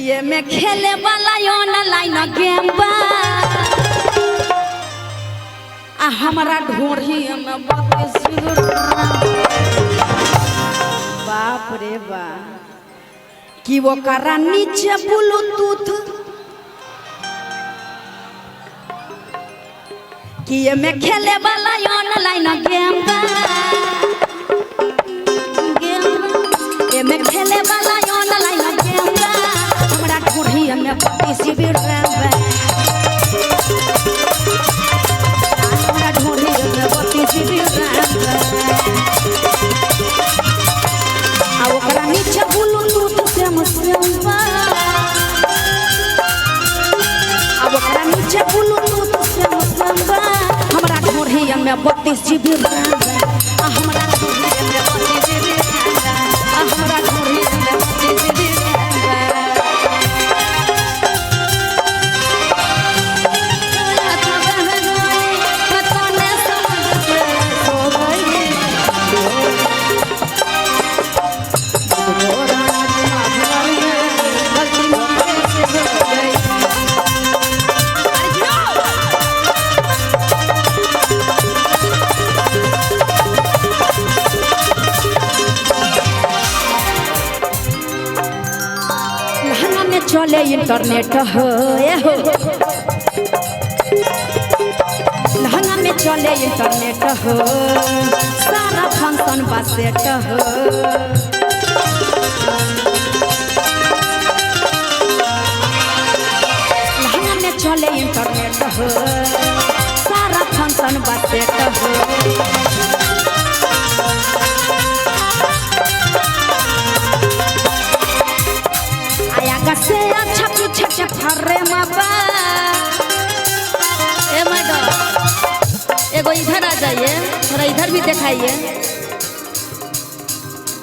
ये में खेले वाला ऑनलाइन गेम बा आ हमारा ढोरी में बाप रे बाप कि वो करा नीचे ब्लूटूथ कि ये में खेले वाला ऑनलाइन गेम बा ये में खेले वाला ऑनलाइन गेम बा हमरा ढोरी में 32 GB रैम बा हमरा ढोरी में 32 GB रैम बा आ ओकरा नीचे ब्लूटूथ से मसलबा आ ओकरा नीचे ब्लूटूथ से मसलबा हमरा ढोरी में 32 GB रैम बा आ हमरा ढोरी में 32 GB रैम बा आ हमरा ढोरी में 32 GB रैम बा चले इंटरनेट हो लहंगा में चले इंटरनेट हो सारा फंक्शन बसेट हो लहंगा में चले इंटरनेट हो सारा फंक्शन बसेट हो से अच्छा पीछे के फर्रे माबा ए मैडम एगो इधर आ जाइए थोड़ा इधर भी दिखाइए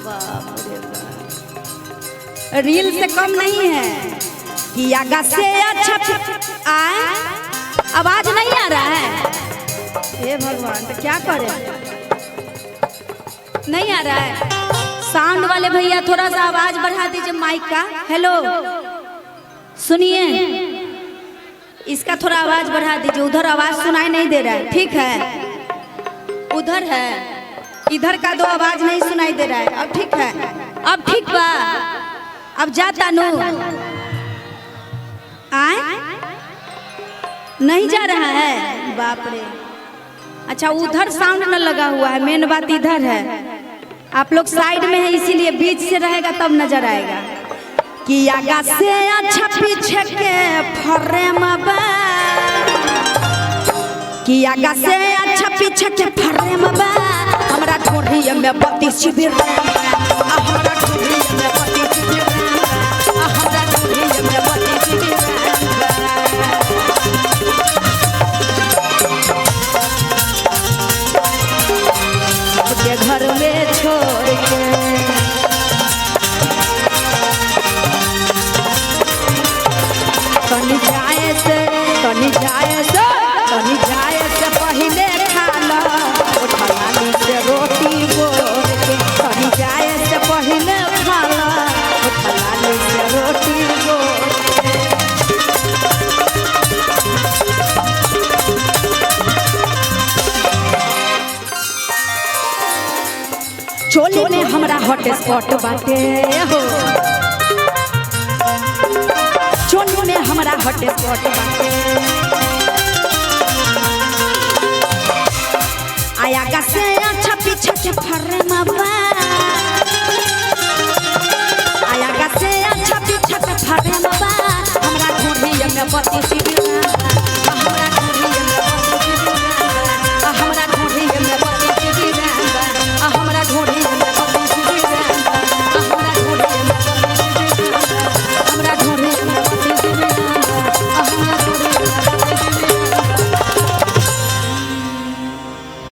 बाप रे बाप रील से कम नहीं है कि आगा से अच्छा आए आवाज नहीं आ रहा है हे भगवान तो क्या करे नहीं आ रहा है साउंड वाले भैया थोड़ा सा आवाज बढ़ा दीजिए माइक का हेलो सुनिए इसका थोड़ा आवाज बढ़ा दीजिए उधर आवाज सुनाई नहीं दे रहा है ठीक है उधर है इधर का दो आवाज नहीं सुनाई दे रहा है अब ठीक है अब ठीक बा अब जाता नो आए नहीं जा रहा है बाप रे अच्छा उधर साउंड न लगा हुआ है मेन बात इधर है आप लोग साइड में है इसीलिए बीच से रहेगा तब नजर आएगा कि आगा से अच्छा पीछे के फर्रेम बा कि आगा से अच्छा पीछे के फर्रेम बा हमरा ढोरी में 32 GB रैम बा हमरा ढोरी में 32 GB रैम बा हमरा ढोरी में 32 GB रैम बा के घर में छोड़ के कहीं जाए से पहले खाना उठलानी से रोटी बोल के कहीं जाए से पहले खाना उठलानी से रोटी बोल चोली में हमरा हॉट स्पॉट बाटे हो चोली में हमरा हॉट स्पॉट बाटे आया गा से अच्छा पीछे के फर्रे माबा